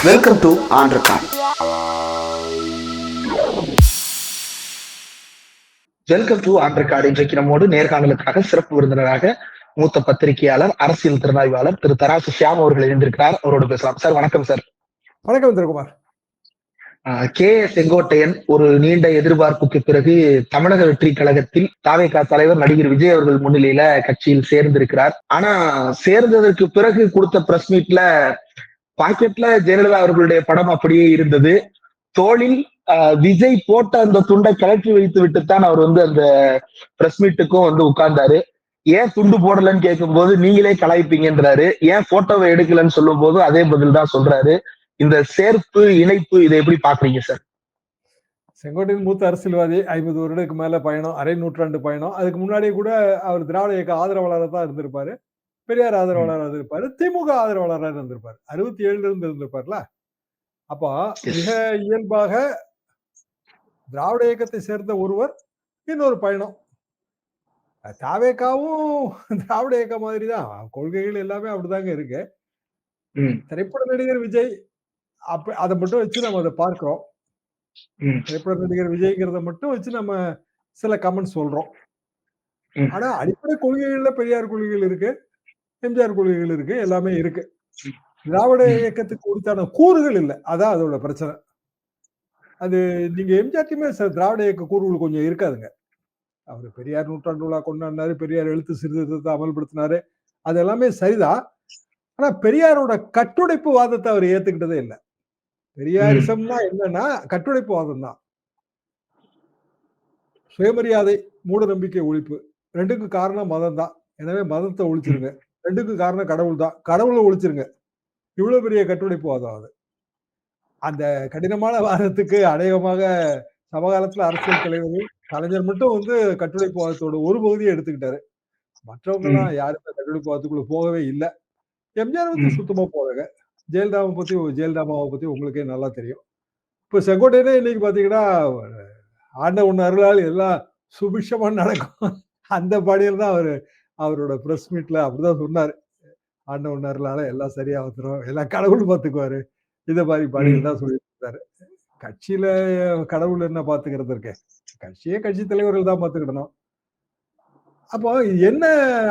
Welcome to on record. Welcome to on record. இன்றைக்கு நம்மோடு நேர்காணலுக்காக சிறப்பு விருந்தினராக மூத்த பத்திரிகையாளர், அரசியல் திறனாய்வாளர் திரு தராசு ஷியாம் அவர்கள் இணைந்திருக்கிறார். அவரோடு பேசலாம். சார் வணக்கம். சார் வணக்கம் திரகுமார். கே செங்கோட்டையன் ஒரு நீண்ட எதிர்பார்ப்புக்கு பிறகு தமிழக வெற்றி கழகத்தில் தாவேகா தலைவர் நடிகர் விஜய் அவர்கள் முன்னிலையில கட்சியில் சேர்ந்திருக்கிறார். ஆனா சேர்ந்ததற்கு பிறகு கொடுத்த பிரஸ் மீட்ல பாக்கெட்ல ஜெயலலிதா அவர்களுடைய படம் அப்படியே இருந்தது. தோளில் விஜய் போட்ட அந்த துண்டை கலற்றி வைத்து விட்டுத்தான் அவர் அந்த பிரஸ் மீட்டுக்கும் உட்கார்ந்தாரு. ஏன் துண்டு போடலன்னு கேட்கும் போது நீங்களே கலாய்ப்பீங்கன்றாரு. ஏன் போட்டோவை எடுக்கலன்னு சொல்லும் போது அதே பதில் தான் சொல்றாரு. இந்த சேர்ப்பு இணைப்பு இதை எப்படி பாக்குறீங்க சார்? செங்கோட்டையன் மூத்த அரசியல்வாதி, 50 வருடத்துக்கு மேல பயணம், அரை நூற்றாண்டு பயணம். அதுக்கு முன்னாடியே கூட அவர் திராவிட இயக்க ஆதரவாளராக தான் இருந்திருப்பாரு. பெரியார் ஆதரவாளராக இருந்திருப்பாரு, திமுக ஆதரவாளராக இருந்திருப்பாரு. 67 இருந்து இருந்திருப்பார்ல. அப்போ மிக இயல்பாக திராவிட இயக்கத்தை சேர்ந்த ஒருவர் இன்னொரு பயணம். தாவேகாவும் திராவிட இயக்கம் மாதிரி தான், கொள்கைகள் எல்லாமே அப்படிதாங்க இருக்கு. திரைப்பட நடிகர் விஜய் அதை மட்டும் வச்சு நம்ம அதை பார்க்கிறோம். திரைப்பட நடிகர் விஜய்ங்கிறத மட்டும் வச்சு நம்ம சில கமெண்ட் சொல்றோம். ஆனா அடிப்படை கொள்கைகள்ல பெரியார் கொள்கைகள் இருக்கு, எம்ஜிஆர் கொள்கைகள் இருக்கு, எல்லாமே இருக்கு. திராவிட இயக்கத்துக்கு உரித்தான கூறுகள் இல்லை. அதான் அதோட பிரச்சனை. அது நீங்க எம்ஜிஆர்ட்டுமே திராவிட இயக்க கூறுகள் கொஞ்சம் இருக்காதுங்க. அவர் பெரியார் நூற்றாண்டு விழா கொண்டாடினாரு, பெரியார் எழுத்து சீர்திருத்தத்தை அமல்படுத்தினாரு, அது எல்லாமே சரிதான். ஆனா பெரியாரோட கட்டுடைப்பு வாதத்தை அவர் ஏத்துக்கிட்டதே இல்லை. பெரியாரிசம்னா என்னன்னா கட்டுடைப்பு வாதம் தான். சுயமரியாதை, மூட நம்பிக்கை ஒழிப்பு, ரெண்டுக்கும் காரணம் மதம் தான். எனவே மதத்தை ஒழிச்சிருங்க. ரெண்டுக்கும் காரணம் கடவுள் தான், கடவுளை ஒழிச்சிருங்க. இவ்வளவு பெரிய கட்டுடைப்பு வாதம் அது. அந்த கடினமான வாதத்துக்கு அநேகமாக சமகாலத்துல அரசியல் தலைவர்கள் கலைஞர் மட்டும் கட்டுடைப்பு வாதத்தோட ஒரு பகுதியை எடுத்துக்கிட்டாரு. மற்றவங்க எல்லாம் யாருமே கட்டுடைப்பு வாதத்துக்குள்ள போகவே இல்லை. எம்ஜிஆர் சுத்தமா போறாங்க. ஜெயலலிதாமாவை பத்தி உங்களுக்கே நல்லா தெரியும். இப்ப செங்கோட்டையனே இன்னைக்கு பாத்தீங்கன்னா ஆண்டவன் அருளால் எல்லாம் சுபிஷமா நடக்கும் அந்த பாடியில் தான் அவரோட பிரஸ் மீட்ல அப்படிதான் சொன்னாரு. ஆண்டவன் அருளால எல்லாம் சரியா வந்துடும், எல்லாம் கடவுள் பாத்துக்குவாரு, இத மாதிரி பாடியில் தான் சொல்லிட்டு இருந்தாரு. கட்சியில கடவுள் என்ன பாத்துக்கிறது இருக்கு? கட்சியே கட்சி தலைவர்கள் தான் பாத்துக்கிடணும். அப்போ என்ன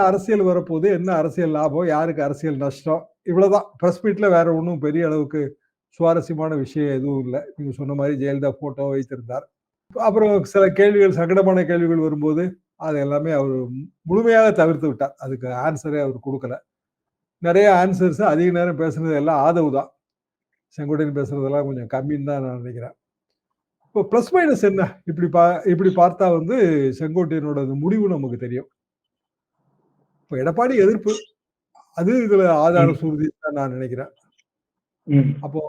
அரசியல் வரப்போகுது, என்ன அரசியல் லாபம், யாருக்கு அரசியல் நஷ்டம், இவ்வளவுதான். பிரஸ் மீட்ல வேற ஒன்றும் பெரிய அளவுக்கு சுவாரஸ்யமான விஷயம் எதுவும் இல்லை. நீங்க சொன்ன மாதிரி ஜெயலலிதா போட்டோ வைத்திருந்தார். அப்புறம் சில கேள்விகள், சங்கடமான கேள்விகள் வரும்போது அது எல்லாமே அவர் முழுமையாக தவிர்த்து விட்டார். அதுக்கு ஆன்சரே அவர் கொடுக்கல. நிறைய ஆன்சர்ஸ் அதிக நேரம் பேசுறது எல்லாம் ஆதவு தான். செங்கோட்டையன் பேசுறதெல்லாம் கொஞ்சம் கம்மின்னு தான் நான் நினைக்கிறேன். இப்போ பிளஸ் மைனஸ் என்ன, இப்படி பார்த்தா செங்கோட்டையனோட முடிவு நமக்கு தெரியும். இப்போ எடப்பாடி எதிர்ப்பு, அது இதுல ஆதார சுருதி தான் நான் நினைக்கிறேன். அப்போ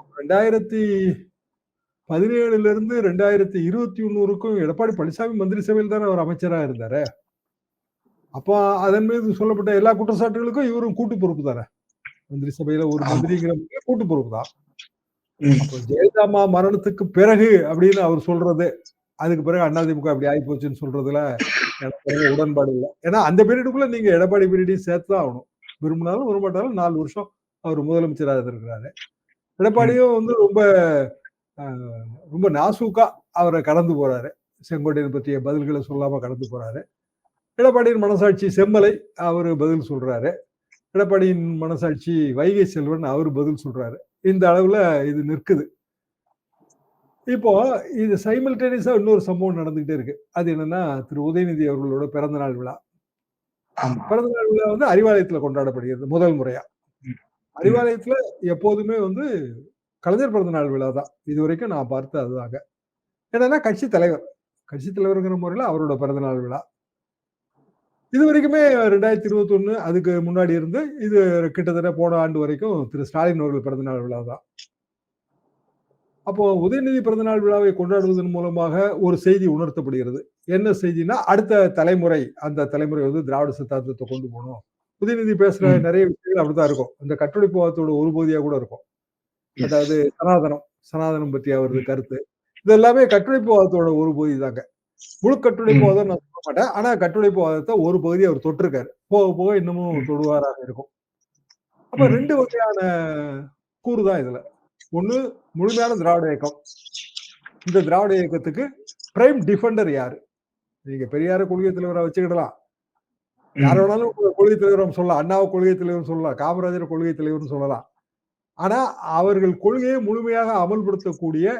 2017 இருந்து 2021 எடப்பாடி பழனிசாமி மந்திரி சபையில் தானே அவர் அமைச்சரா இருந்தாரு. அப்போ அதன் மீது சொல்லப்பட்ட எல்லா குற்றச்சாட்டுகளுக்கும் இவரும் கூட்டு பொறுப்பு தானே. மந்திரி சபையில ஒரு மந்திரிங்கிற கூட்டு பொறுப்பு தான். அப்போ ஜெயலலிதா மரணத்துக்கு பிறகு அப்படின்னு அவர் சொல்றது, அதுக்கு பிறகு அதிமுக அப்படி ஆகி போச்சுன்னு சொல்றதுல எனக்கு உடன்பாடு இல்லை. ஏன்னா அந்த பீரியடுக்குள்ள நீங்க எடப்பாடி பீரியடையும் சேர்த்துதான் ஆகணும். விரும்பினாலும் விரும்பாட்டாலும் 4 வருஷம் அவர் முதலமைச்சராக இருந்திருக்கிறாரு. எடப்பாடியும் ரொம்ப நாசூக்கா அவரை கடந்து போறாரு. செங்கோட்டையன் பற்றிய பதில்களை சொல்லாம கடந்து போறாரு. எடப்பாடியின் மனசாட்சி செம்மலை, அவரு பதில் சொல்றாரு. எடப்பாடியின் மனசாட்சி வைகை செல்வன், அவரு பதில் சொல்றாரு. இந்த அளவுல இது நிற்குது. இப்போ இது சைமல்டேனியஸா இன்னொரு சம்பவம் நடந்துகிட்டே இருக்கு. அது என்னன்னா, திரு உதயநிதி அவர்களோட பிறந்தநாள் விழா. பிறந்தநாள் விழா அறிவாலயத்துல கொண்டாடப்படுகிறது முதல் முறையா. அறிவாலயத்துல எப்போதுமே கலைஞர் பிறந்தநாள் விழா தான் இது வரைக்கும் நான் பார்த்து. அதுதாங்க என்னன்னா கட்சி தலைவருங்கிற முறையில அவரோட பிறந்தநாள் விழா இது வரைக்குமே 2021 அதுக்கு முன்னாடி இருந்து இது கிட்டத்தட்ட போன ஆண்டு வரைக்கும் திரு ஸ்டாலின் அவர்கள் பிறந்தநாள் விழா தான். அப்போ உதயநிதி பிறந்தநாள் விழாவை கொண்டாடுவதன் மூலமாக ஒரு செய்தி உணர்த்தப்படுகிறது. என்ன செய்தினா, அடுத்த தலைமுறை, அந்த தலைமுறை திராவிட சித்தாந்தத்தை கொண்டு போகணும். உதயநிதி பேசுற நிறைய விஷயங்கள் அப்படித்தான் இருக்கும். அந்த கட்டுடைப்புவாதத்தோட ஒரு பகுதியா கூட இருக்கும். அதாவது சனாதனம் பற்றி அவரது கருத்து, இது எல்லாமே கட்டுடைப்புவாதத்தோட ஒரு பகுதி தாங்க. முழு கட்டுடைப்புவாதம் நான் சொல்ல மாட்டேன். ஆனா கட்டுடைப்புவாதத்தை ஒரு பகுதி அவர் தொட்டிருக்காரு. போக போக இன்னமும் தொடுவாராக இருக்கும். அப்ப 2 வகையான கூறுதான் இதுல. ஒண்ணு முழுமையான திராவிட இயக்கம். இந்த திராவிட இயக்கத்துக்கு பிரைம் டிஃபெண்டர் யாரு? நீங்க பெரியார கொள்கை தலைவரா வச்சுக்கிடலாம். யார வேணாலும் கொள்கை தலைவர் சொல்லலாம். அண்ணாவை கொள்கை தலைவர் சொல்லலாம். காமராஜர் கொள்கை தலைவர்னு சொல்லலாம். ஆனா அவர்கள் கொள்கையை முழுமையாக அமல்படுத்தக்கூடிய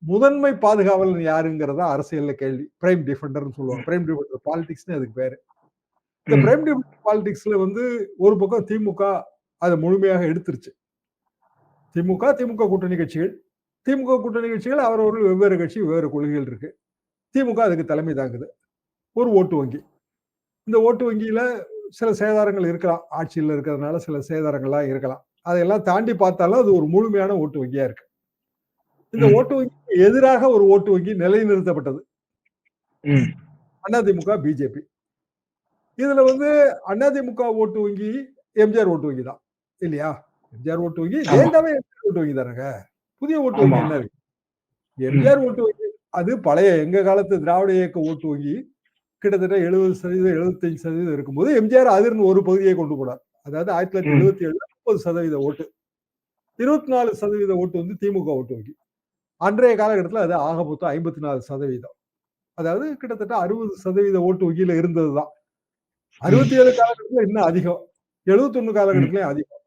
முதன்மை பாதுகாவலன் யாருங்கிறதா அரசியல்ல கேள்வி. பிரைம் டிஃபெண்டர்னு சொல்லுவாங்க. பிரைம் டிஃபெண்டர் பாலிடிக்ஸ்னு அதுக்கு பேரு. இந்த பிரைம் டிஃபெண்டர் பாலிடிக்ஸ்ல வந்து ஒரு பக்கம் திமுக அதை முழுமையாக எடுத்துருச்சு. திமுக கூட்டணி கட்சிகள், திமுக கூட்டணி கட்சிகள் அவரவர்கள் வெவ்வேறு கட்சி வெவ்வேறு கொள்கைகள் இருக்கு. திமுக அதுக்கு தலைமை தாங்குது. ஒரு ஓட்டு வங்கி. இந்த ஓட்டு வங்கியில சில சேதாரங்கள் இருக்கலாம். ஆட்சியில் இருக்கிறதுனால சில சேதாரங்கள்லாம் இருக்கலாம். அதையெல்லாம் தாண்டி பார்த்தாலும் அது ஒரு முழுமையான ஓட்டு வங்கியா இருக்கு. இந்த ஓட்டு வங்கிக்கு எதிராக ஒரு ஓட்டு வங்கி நிலைநிறுத்தப்பட்டது. அதிமுக, பிஜேபி. இதுல வந்து அதிமுக ஓட்டு வங்கி எம்ஜிஆர் ஓட்டு வங்கி தான் இல்லையா? எம்ஜிஆர் ஓட்டு வங்கி ஜெயலலிதாவே எம்ஜிஆர் ஓட்டு வங்கி தானங்க. புதிய ஓட்டு வங்கி என்ன இருக்கு? எம்ஜிஆர் ஓட்டு வங்கி அது பழைய எங்க காலத்து திராவிட இயக்க ஓட்டு வங்கி கிட்டத்தட்ட 70% 75% இருக்கும்போது எம்ஜிஆர் அதிர்ந்து ஒரு பகுதியை கொண்டு போனார். அதாவது 1977 30% ஓட்டு, 24% ஓட்டு வந்து திமுக ஓட்டு வங்கி. அன்றைய காலகட்டத்தில் அது ஆக மொத்தம் 54%. அதாவது கிட்டத்தட்ட 60% ஓட்டு வங்கியில இருந்ததுதான். 67 காலகட்டத்தில் இன்னும் அதிகம், 71 காலகட்டத்திலயும் அதிகம்.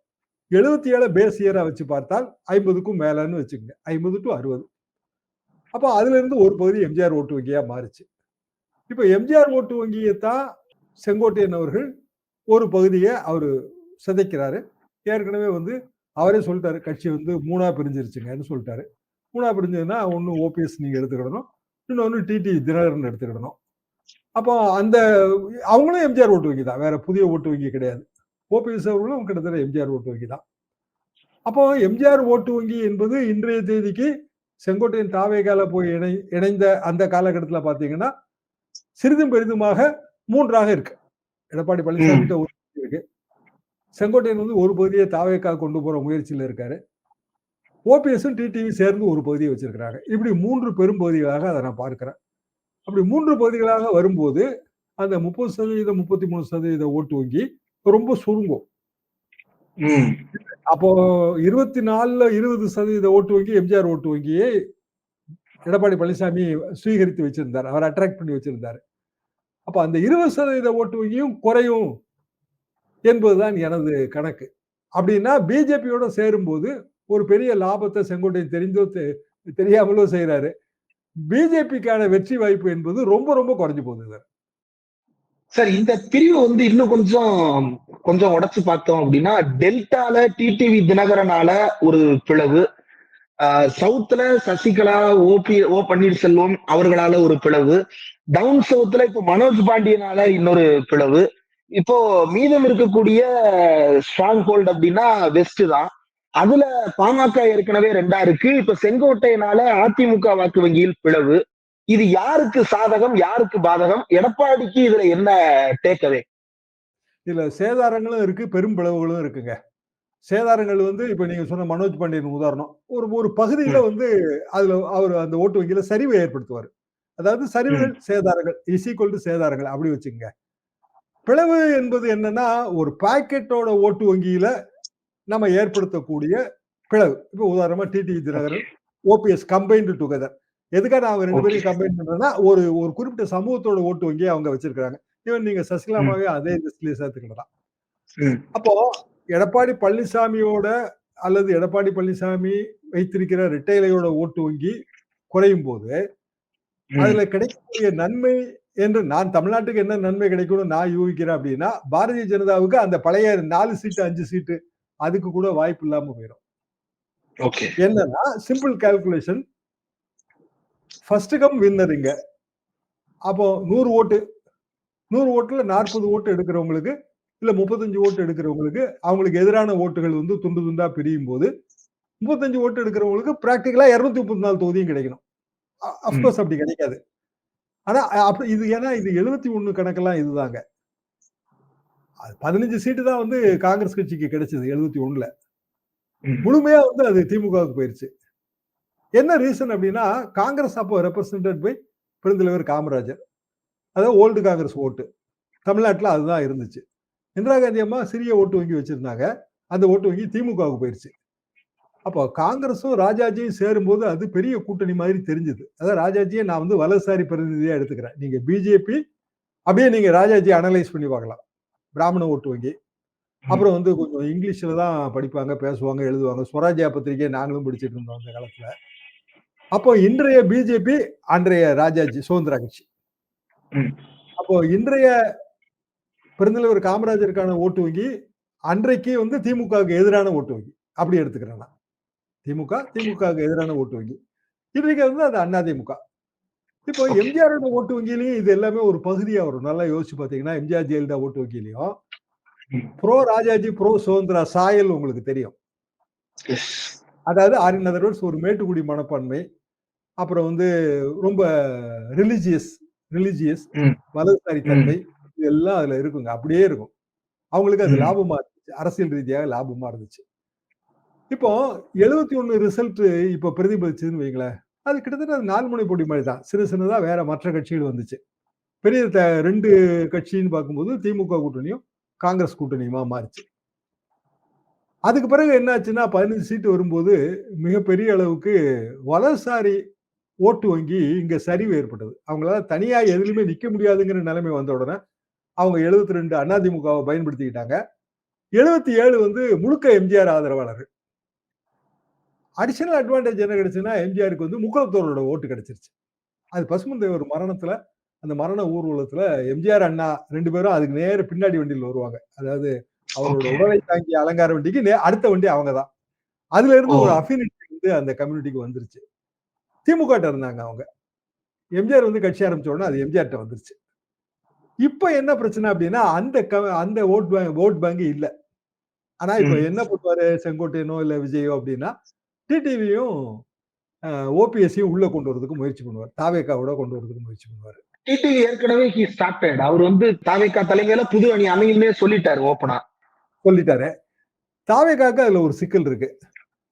77 பேஸ் இயரா வச்சு பார்த்தால் 50க்கும் மேலன்னு வச்சுக்கோங்க. 50 to 60. அப்ப அதுல இருந்து ஒரு பகுதி எம்ஜிஆர் ஓட்டு வங்கியா மாறுச்சு. இப்ப எம்ஜிஆர் ஓட்டு வங்கியைத்தான் செங்கோட்டையன் அவர்கள் ஒரு பகுதியை அவரு சிதைக்கிறாரு. ஏற்கனவே வந்து அவரே சொல்லிட்டாரு, கட்சி வந்து 3ஆ பிரிஞ்சிருச்சுங்கன்னு சொல்லிட்டாரு. 3ஆ பிரிஞ்சதுன்னா ஒண்ணு ஓபிஎஸ் நீங்க எடுத்துக்கிடணும், இன்னொன்னு டிடி தினகரன் எடுத்துக்கிடணும். அப்போ அந்த அவங்களும் எம்ஜிஆர் ஓட்டு வங்கி தான், வேற புதிய ஓட்டு வங்கி கிடையாது. ஓபிஎஸ் அவர்களும் கிட்டத்தட்ட எம்ஜிஆர் ஓட்டு வங்கி தான். அப்போ எம்ஜிஆர் ஓட்டு வங்கி என்பது இன்றைய தேதிக்கு செங்கோட்டையன் தாவேகால போய் இணைந்த அந்த காலகட்டத்தில் பாத்தீங்கன்னா சிறிதும் பெரிதுமாக 3ஆக இருக்கு. எடப்பாடி பழனிசாமி ஒரு இருக்கு, செங்கோட்டையன் வந்து ஒரு பகுதியை தாவேகா கொண்டு போற முயற்சியில் இருக்காரு, ஓபிஎஸும் டிடிவி சேர்ந்து ஒரு பகுதியை வச்சிருக்கிறாங்க. இப்படி 3 பெரும் பகுதிகளாக அதை நான் பார்க்கிறேன். அப்படி 3 பகுதிகளாக வரும்போது அந்த 30% 33% ஓட்டு வங்கி ரொம்ப சுருங்கும். அப்போ 24ல 20% ஓட்டு வங்கி எம்ஜிஆர் ஓட்டு வங்கியை எடப்பாடி பழனிசாமி சுவீகரித்து வச்சிருந்தார், அவர் அட்ராக்ட் பண்ணி வச்சிருந்தார். அப்ப அந்த 20% ஓட்டு வங்கியும் குறையும் என்பதுதான் எனது கணக்கு. அப்படின்னா பிஜேபியோட சேரும்போது ஒரு பெரிய லாபத்தை செங்கோட்டையன் தெரிந்தோ தெரியாமலோ செய்யறாரு. பிஜேபிக்கான வெற்றி வாய்ப்பு என்பது ரொம்ப ரொம்ப குறைஞ்சு போகுது சார். இந்த பிரிவு வந்து இன்னும் கொஞ்சம் உடைச்சு பார்த்தோம் அப்படின்னா, டெல்டால டிடிவி தினகரனால ஒரு பிளவு, சவுத்துல சசிகலா ஓ பன்னீர்செல்வம் அவர்களால ஒரு பிளவு, டவுன் சவுத்துல இப்ப மனோஜ் பாண்டியனால இன்னொரு பிளவு, இப்போ மீதம் இருக்கக்கூடிய ஸ்ட்ராங் ஹோல்டு அப்படின்னா வெஸ்ட் தான். அதுல பாமக ஏற்கனவே 2ஆ இருக்கு. இப்ப செங்கோட்டையனால அதிமுக வாக்கு வங்கியில் பிளவு. இது யாருக்கு சாதகம், யாருக்கு பாதகம்? எடப்பாடிக்கு இதுல என்ன டேக்அவே? இதுல சேதாரங்களும் இருக்கு, பெரும் பிளவுகளும் இருக்குங்க. சேதாரங்கள் வந்து இப்ப நீங்க சொன்ன மனோஜ் பாண்டியன் உதாரணம். ஒரு பகுதியில வந்து அதுல அவர் அந்த ஓட்டு வங்கியில சரிவை ஏற்படுத்துவார். அதாவது சரிவுகள் சேதாரங்கள் இஸ் ஈக்குவல் டு சேதாரங்கள் அப்படி வச்சுக்கங்க. பிளவு என்பது என்னன்னா ஒரு பாக்கெட்டோட ஓட்டு வங்கியில நம்ம ஏற்படுத்தக்கூடிய பிளவு. இப்ப உதாரணமா TTV Dhinakaran, OPS combined together. எதுக்காக அவங்க 2 பேரையும் கம்பைன் பண்றேன்னா ஒரு குறிப்பிட்ட சமூகத்தோட ஓட்டு வங்கியை அவங்க வச்சிருக்காங்க. ஈவன் நீங்க சசிகலாமாவே அதே லிஸ்ட்லயே சேர்த்துக்கலாம். அப்போ எடப்பாடி பழனிசாமியோட அல்லது எடப்பாடி பழனிசாமி வைத்திருக்கிற இரட்டைலையோட ஓட்டு வங்கி குறையும் போது அதுல கிடைக்கக்கூடிய நன்மை என்று நான் தமிழ்நாட்டுக்கு என்ன நன்மை கிடைக்கும்னு நான் யூகிக்கிறேன் அப்படின்னா, பாரதிய ஜனதாவுக்கு அந்த பழைய 4 சீட்டு 5 சீட்டு அதுக்கு கூட வாய்ப்பு இல்லாம போயிடும். என்னன்னா simple calculation, first come winner இங்க. அப்போ 100 ஓட்டுல 40 ஓட்டு எடுக்கிறவங்களுக்கு இல்ல 35 ஓட்டு எடுக்கிறவங்களுக்கு அவங்களுக்கு எதிரான ஓட்டுகள் வந்து துண்டு துண்டா பிரியும் போது 35 ஓட்டு எடுக்கிறவங்களுக்கு பிராக்டிகலா 234 தொகுதியும் கிடைக்கணும். அப்கோர்ஸ் அப்படி கிடைக்காது. ஆனா அப்படி இது ஏன்னா இது 71 கணக்கெல்லாம் இதுதாங்க. 15 சீட்டு தான் வந்து காங்கிரஸ் கட்சிக்கு கிடைச்சது 71ல. முழுமையா வந்து அது திமுகவுக்கு போயிருச்சு. என்ன ரீசன் அப்படின்னா காங்கிரஸ் அப்போ ரெப்ரசன்டட் பை பெருந்தலைவர் காமராஜர், அதாவது ஓல்டு காங்கிரஸ் ஓட்டு தமிழ்நாட்டில் அதுதான் இருந்துச்சு. இந்திரா காந்தி அம்மா சிறிய ஓட்டு வங்கி வச்சிருந்தாங்க, அந்த ஓட்டு வங்கி திமுகவுக்கு போயிருச்சு. அப்போ காங்கிரஸும் ராஜாஜியும் சேரும்போது அது பெரிய கூட்டணி மாதிரி தெரிஞ்சது. அதாவது ராஜாஜியை நான் வந்து வலதுசாரி பிரதிநிதியா எடுத்துக்கிறேன். நீங்க பிஜேபி அப்படியே நீங்க ராஜாஜி அனலைஸ் பண்ணி பார்க்கலாம். பிராமண ஓட்டு வங்கி. அப்புறம் வந்து கொஞ்சம் இங்கிலீஷ்ல தான் படிப்பாங்க, பேசுவாங்க, எழுதுவாங்க. ஸ்வராஜ்யா பத்திரிகை நாங்களும் படிச்சுட்டு இருந்தோம் அந்த காலத்துல. அப்போ இன்றைய பிஜேபி, அன்றைய ராஜாஜி சுதந்திர கட்சி. அப்போ இன்றைய பெருந்தலைவர் காமராஜருக்கான ஓட்டு வங்கி, அன்றைக்கு வந்து திமுகவுக்கு எதிரான ஓட்டு வங்கி. அப்படி எடுத்துக்கிறேன் நான். திமுகவுக்கு எதிரான ஓட்டு வங்கி. இன்றைக்கு வந்து அது அதிமுக. இப்போ எம்ஜிஆரோட ஓட்டு வங்கியிலையும் இது எல்லாமே ஒரு பகுதியா வரும். நல்லா யோசிச்சு பாத்தீங்கன்னா, எம்ஜிஆர் ஜெயலலிதா ஓட்டு வங்கியிலையும் ப்ரோ ராஜாஜி, ப்ரோ சுதந்திரா சாயல் உங்களுக்கு தெரியும். அதாவது ஒரு மேட்டுக்குடி மனப்பான்மை, அப்புறம் வந்து ரொம்ப ரிலிஜியஸ் வலதுசாரி தன்மை இதெல்லாம் அதுல இருக்குங்க. அப்படியே இருக்கும். அவங்களுக்கு அது லாபமா இருந்துச்சு. அரசியல் ரீதியாக லாபமா இருந்துச்சு. இப்போ 71 ரிசல்ட் இப்ப பிரதிபலிச்சதுன்னு வைங்களேன். அது கிட்டத்தட்ட 4 முனை போட்டி மாதிரி தான். சின்னதா வேற மற்ற கட்சிகள் வந்துச்சு. பெரிய 2 கட்சின்னு பார்க்கும்போது திமுக கூட்டணியும், காங்கிரஸ் கூட்டணியுமா மாறுச்சு. அதுக்கு பிறகு என்ன ஆச்சுன்னா 15 சீட்டு வரும்போது மிகப்பெரிய அளவுக்கு வலதுசாரி ஓட்டு வங்கி இங்க சரிவு ஏற்பட்டது. அவங்களால தனியா எதுலயுமே நிக்க முடியாதுங்கிற நிலைமை வந்த உடனே அவங்க 72 அதிமுகவை பயன்படுத்திக்கிட்டாங்க. 77 வந்து முழுக்க எம்ஜிஆர் ஆதரவாளர்கள். அடிஷனல் அட்வான்டேஜ் என்ன கிடைச்சுன்னா எம்ஜிஆருக்கு வந்து முக்குளத்தோரோட ஓட்டு கிடைச்சிருச்சு. அது பசுமன் தேவர் மரணத்துல அந்த மரண ஊர்வலத்துல எம்ஜிஆர் அண்ணா 2 பேரும் அதுக்கு நேர பின்னாடி வண்டியில வருவாங்க. அதாவது அவரோட உடலை தாங்கிய அலங்கார வண்டிக்கு அடுத்த வண்டி அவங்க தான். அதுல இருந்து ஒரு அஃபினிட்டி வந்து அந்த கம்யூனிட்டிக்கு வந்துருச்சு. திமுக இருந்தாங்க அவங்க. எம்ஜிஆர் வந்து கட்சி ஆரம்பிச்ச உடனே அது எம்ஜிஆர் வந்துருச்சு. இப்ப என்ன பிரச்சனை அப்படின்னா அந்த ஓட் பேங்க் இல்ல. ஆனா இப்ப என்ன பண்ணுவாரு செங்கோட்டையனோ இல்ல விஜயோ அப்படின்னா டிடிவியும் ஓபிஎஸ்சியும் உள்ள கொண்டு வரதுக்கு முயற்சி பண்ணுவார். தாவேகாவோட கொண்டு வரதுக்கு முயற்சி பண்ணுவார். டிடிவி ஏற்கனவே அவர் வந்து தாவேகா தலைமையில புது அணி அமையுமே சொல்லிட்டாரு ஓப்பனா. சொல்லிட்டாரு. தாவேகாக்கு அதுல ஒரு சிக்கல் இருக்கு.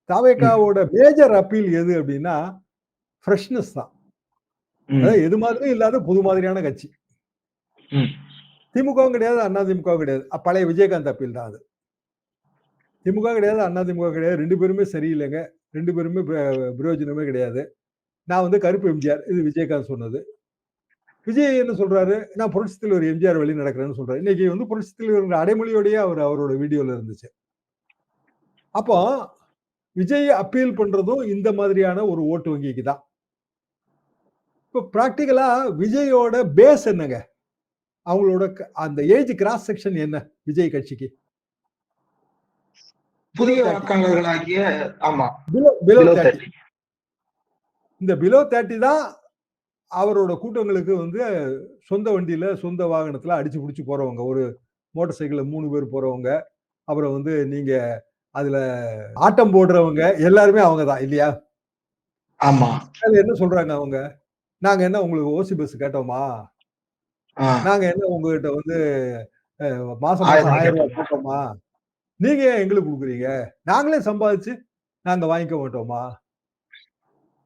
தாவேகாவோட மேஜர் அப்பீல் எது அப்படின்னா ஃப்ரெஷ்னஸ் தான். அதாவது எது மாதிரியும் இல்லாத புது மாதிரியான கட்சி. திமுகவும் கிடையாது, அதிமுகவும் கிடையாது. பழைய விஜயகாந்த் அப்பீல் தான் அது. திமுக கிடையாது, அதிமுக கிடையாது. 2 பேருமே சரியில்லைங்க. 2 பேருமே பிரயோஜனமே கிடையாது. நான் வந்து கருப்பு எம்ஜிஆர். இது விஜயகாந்த் சொன்னது. விஜய் என்ன சொல்றாரு? நான் புரட்சி தலைவர் எம்ஜிஆர் வழி நடக்கிறேன்னு சொல்றாரு. இன்னைக்கு வந்து புரட்சி தலைவர் அடைமொழியோடய அவரோட வீடியோல இருந்துச்சு. அப்போ விஜய் அப்பீல் பண்றதும் இந்த மாதிரியான ஒரு ஓட்டு வங்கிக்கு தான். இப்போ பிராக்டிகலா விஜயோட பேஸ் என்னங்க? அவங்களோட அந்த ஏஜ் கிராஸ் செக்ஷன் என்ன விஜய் கட்சிக்கு? புதிய வாக்காளர்களாகிய ஆமா பிலோ 30. இந்த பிலோ 30 தான் அவரோட கூட்டங்களுக்கு வந்து சொந்த வண்டியில, சொந்த வாகனத்துல அடிச்சு புடிச்சு போறவங்க. ஒரு மோட்டார் சைக்கிள்ல 3 பேர் போறவங்க. அப்புறம் வந்து நீங்க அதுல ஆட்டம் போடுறவங்க எல்லாருமே அவங்க தான் இல்லையா? ஆமா. என்ன சொல்றாங்க அவங்க? நாங்க என்ன உங்களுக்கு ஓசி பஸ் கேட்டோமா? நாங்க என்ன உங்ககிட்ட வந்து மாசம் 1000 ரூபாய் போட்டோமா? நீங்க ஏன் எங்களுக்கு குடுக்குறீங்க? நாங்களே சம்பாதிச்சு நாங்க வாங்கிக்க மாட்டோமா?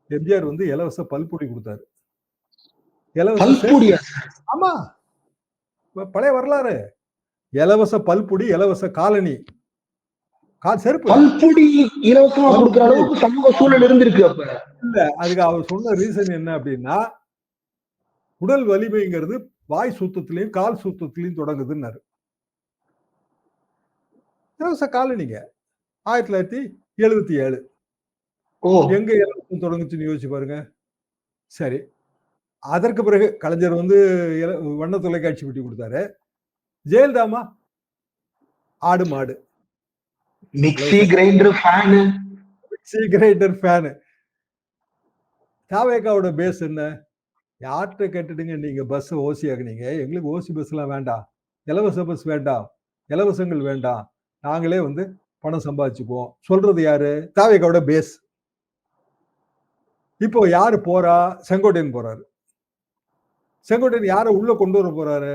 எம்ஜிஆர் வந்து இலவச பல்பொடி கொடுத்தாரு. ஆமா. பழைய வரலாறு. இலவச பல்பொடி, இலவச காலனி. செருப்பு. பல்பொடி இலவசமா கொடுக்கிற அளவுக்கு சமூக சூழல் இருந்திருக்கு அப்ப. இல்ல அதுக்கு அவர் சொன்ன ரீசன் என்ன அப்படின்னா உடல் வலிமைங்கிறது வாய் சுத்தத்திலையும் கால் சுத்தத்திலையும் தொடங்குதுன்னாரு. இலவச காலனிங்க 1977. எங்க இலவசம் தொடங்குச்சுன்னு யோசிச்சு பாருங்க. சரி. அதற்கு பிறகு கலைஞர் வந்து வண்ண தொலைக்காட்சி பெட்டி கொடுத்தாரு. ஜெயலலிதாமா ஆடு மாடு. Mixie grinder fan. தாவேகாவோட பேஸ் என்ன? யார்கிட்ட கேட்டுடுங்க நீங்க பஸ் ஓசி ஆகுனீங்க. எங்களுக்கு ஓசி பஸ் எல்லாம் வேண்டாம். இலவச பஸ் வேண்டாம். இலவசங்கள் வேண்டாம். நாங்களே வந்து பணம் சம்பாதிச்சுக்குவோம். சொல்றது யாரு? தாவேகாவோட பேஸ். இப்போ யாரு போறா? செங்கோட்டையன் போறாரு. செங்கோட்டையன் யார உள்ள கொண்டு வர போறாரு?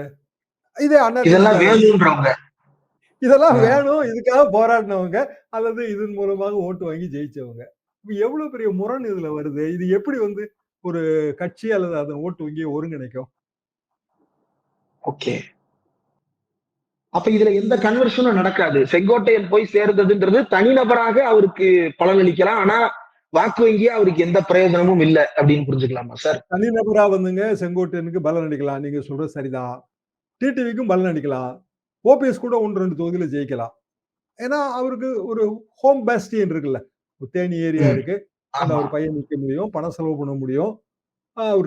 இதெல்லாம் வேணும்ன்றவங்க. இதெல்லாம் வேணும். இதுக்காக போராடினவங்க அல்லது இதன் மூலமாக ஓட்டு வாங்கி ஜெயிச்சவங்க. எவ்வளவு பெரிய முரண் இதுல வருது. இது எப்படி வந்து ஒரு கட்சி அல்லது அதன் ஓட்டு வங்கியை ஒருங்கிணைக்கும்? ஓகே. அப்ப இதுல எந்த கன்வர்ஷனும் நடக்காது. செங்கோட்டையன் போய் சேர்ந்ததுன்றது தனிநபராக அவருக்கு பலனளிக்கலாம். ஆனா வாக்கு வங்கியா அவருக்கு எந்த பிரயோஜனமும் இல்ல அப்படின்னு புரிஞ்சுக்கலாமா சார்? தனிநபரா வந்துங்க செங்கோட்டையனுக்கு பலன் அடிக்கலாம். நீங்க சொல்றது சரிதான். டிடிவிக்கும் பலன் அடிக்கலாம். ஓபிஎஸ் கூட 1, 2 தொகுதியில ஜெயிக்கலாம். ஏன்னா, அவருக்கு ஒரு ஹோம் பேஸ்டியன் இருக்குல்ல. தேனி ஏரியா இருக்கு. அங்க ஆமா. அவர் பையன் நிக்க முடியும். பணம் செலவு பண்ண முடியும்.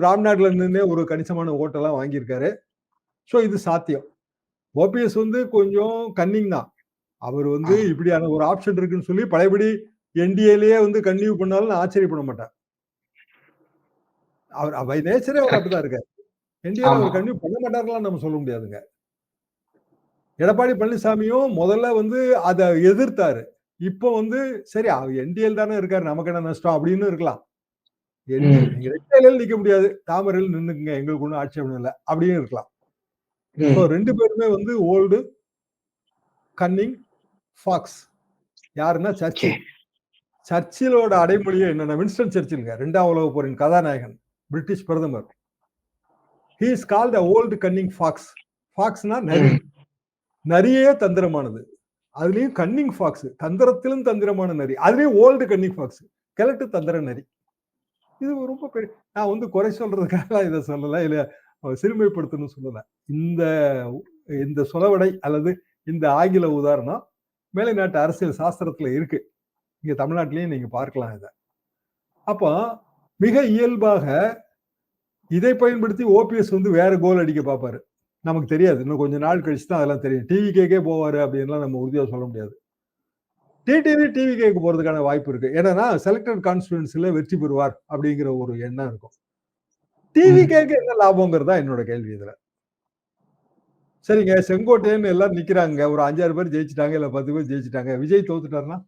ராம்நாட்ல நின்னே ஒரு கணிசமான ஓட்டெல்லாம் வாங்கியிருக்காரு. ஸோ இது சாத்தியம். ஓபிஎஸ் வந்து கொஞ்சம் கன்னிங் தான். அவர் வந்து இப்படியான ஒரு ஆப்ஷன் இருக்குன்னு சொல்லி பழையபடி என்டிஏலயே வந்து கன்டினியூ பண்ணாலும் நான் ஆச்சரியப்பட மாட்டேன். அவர் பை நேச்சரே அவர் அப்படிதான் இருக்காரு. என்டிஏல ஆமா. அவர் கன்டினியூ பண்ண மாட்டாருலாம் நம்ம சொல்ல முடியாதுங்க. எடப்பாடி பழனிசாமியும் முதல்ல வந்து அத எதிர்த்தாரு. இப்போ வந்து சரி என்டிஏல தானே இருக்காரு. நமக்கு என்ன நஷ்டம் அப்படின்னு இருக்கலாம். நீங்க ரெட்டையில நிக்க முடியாது. தாமரையில் நின்னுக்குங்க. எங்களுக்கு ஒண்ணும் ஆட்சேபணம் இல்ல. அப்படின்னு இருக்கலாம். ஸோ 2 பேருமே வந்து ஓல்டு, கன்னிங், ஃபாக்ஸ். யாருன்னா சர்ச்சில். சர்ச்சிலோட அடைமொழியே என்னன்னா வின்ஸ்டன் சர்ச்சில்ங்க. 2ஆம் உலகப் போரின் கதாநாயகன். பிரிட்டிஷ் பிரதமர். He is called a old cunning fox. ஃபாக்ஸ்னா நரி. நரியே தந்திரமானது. அதுலயும் கன்னிங் ஃபாக்ஸ். தந்திரத்திலும் தந்திரமான நரி. அதுலயும் ஓல்டு கன்னிங் ஃபாக்ஸ். கிழட்டு தந்திர நரி. இது ரொம்ப பெரிய நான் வந்து குறை சொல்றதுக்காக இத சொல்லல. இல்ல சிறுமைப்படுத்தணும்னு சொல்லல. இந்த இந்த சொலவடை அல்லது இந்த ஆங்கில உதாரணம் மேலைநாட்டு அரசியல் சாஸ்திரத்துல இருக்கு. இங்க தமிழ்நாட்டிலயும் நீங்க பார்க்கலாம் இத. அப்போ மிக இயல்பாக இதை பயன்படுத்தி ஓபிஎஸ் வந்து வேற கோல் அடிக்க பார்ப்பாரு. நமக்கு தெரியாது. இன்னும் கொஞ்ச நாள் கழிச்சு தான் அதெல்லாம் தெரியும். டிவிகேக்கே போவாரு அப்படின்லாம் நம்ம உறுதியா சொல்ல முடியாது. டிவிகேக்கு போறதுக்கான வாய்ப்பு இருக்கு. ஏன்னா செலக்டட் கான்ஸ்டிட்யூன்சில வெற்றி பெறுவார் அப்படிங்கிற ஒரு எண்ணம் இருக்கும். டிவிகேக்கு என்ன லாபம்ங்கிறதா என்னோட கேள்வி இதுல. சரிங்க செங்கோட்டையன் எல்லாரும் நிக்கிறாங்க. ஒரு 5, 6 பேர் ஜெயிச்சுட்டாங்க. இல்ல 10 பேர் ஜெயிச்சுட்டாங்க. விஜய் தோத்துட்டாருன்னா?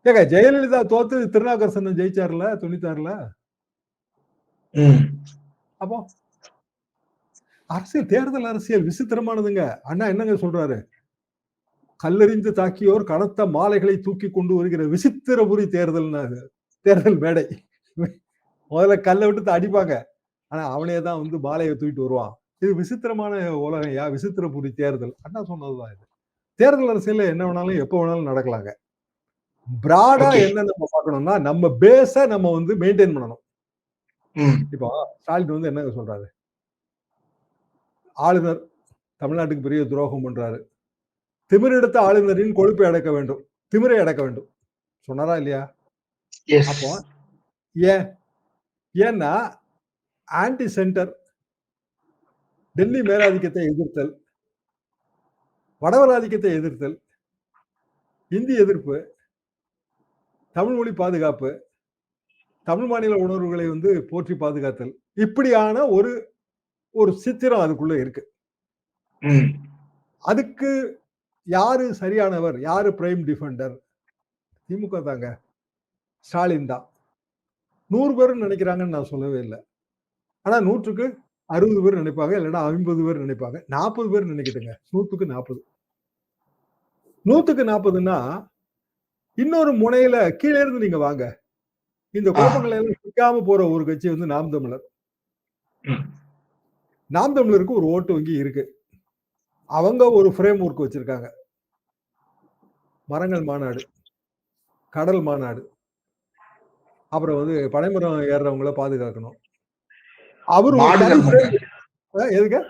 ஏங்க ஜெயலலிதா தோத்து திருநாவுக்கரசன் ஜெயிச்சார்ல 96ல. அப்போ தேர்தல் அரசியல் விசித்திரமானதுங்க. அண்ணா என்னங்க சொல்றாரு? கல்லெறிந்து தாக்கியோர் கனத்த மாலைகளை தூக்கி கொண்டு வருகிற விசித்திரபுரி தேர்தல் மேடை. முதல்ல கல்ல விட்டு அடிப்பாங்க. ஆனா அவனே தான் வந்து மாலையை தூக்கிட்டு வருவான். இது விசித்திரமான உலகையா விசித்திரபுரி தேர்தல். அண்ணா சொன்னதுதான் இது. தேர்தல் அரசியல்ல என்ன வேணாலும் எப்ப வேணாலும் நடக்கலாங்க. பிராடா என்ன நம்ம பார்க்கணும்னா நம்ம பேஸ நம்ம வந்து மெயின்டைன் பண்ணணும். இப்போ ஸ்டாலின் வந்து என்னங்க சொல்றாரு? ஆளுநர் தமிழ்நாட்டுக்கு பெரிய துரோகம் பண்றாரு. திமிரெடுத்த ஆளுநரின் கொழுப்பை அடக்க வேண்டும். திமிரை அடக்க வேண்டும். சொன்னாரா இல்லையா? அப்போ ஏன்? ஏன்னா ஆன்டி சென்டர், டெல்லி மேலாதிக்கத்தை எதிர்த்தல், வடவர் ஆதிக்கத்தை எதிர்த்தல், இந்தி எதிர்ப்பு, தமிழ் மொழி பாதுகாப்பு, தமிழ் மாநில உணர்வுகளை வந்து போற்றி பாதுகாத்தல், இப்படியான ஒரு ஒரு சித்திரம் அதுக்குள்ள இருக்கு. அதுக்கு யாரு சரியானவர்? யாரு பிரைம் டிஃபெண்டர்? திமுக தாங்க. ஸ்டாலின் தான். 100 பேர் நினைக்கிறாங்கன்னு நான் சொல்லவே இல்ல. ஆனா 100க்கு 60 பேர் நினைப்பாங்க. இல்லன்னா 50 பேர் நினைப்பாங்க. 40 பேர் நினைக்கட்டுங்க. 100க்கு 40. 100க்கு 40ன்னா இன்னொரு முனையில கீழ இருந்து நீங்க வாங்க. இந்த குழப்பங்களை எல்லாம் சிக்காம போற ஒரு கட்சி வந்து நாம் தமிழர். நாம் தமிழருக்கு ஒரு ஓட்டு வங்கி இருக்கு. அவங்க ஒரு ஃப்ரேம் ஒர்க் வச்சிருக்காங்க. மரங்கள் மாநாடு, கடல் மாநாடு, அப்புறம் வந்து பனைமரம் ஏறுறவங்கள பாதுகாக்கணும். அவர் ஒரு தனி ஃப்ரேம் எதுங்க?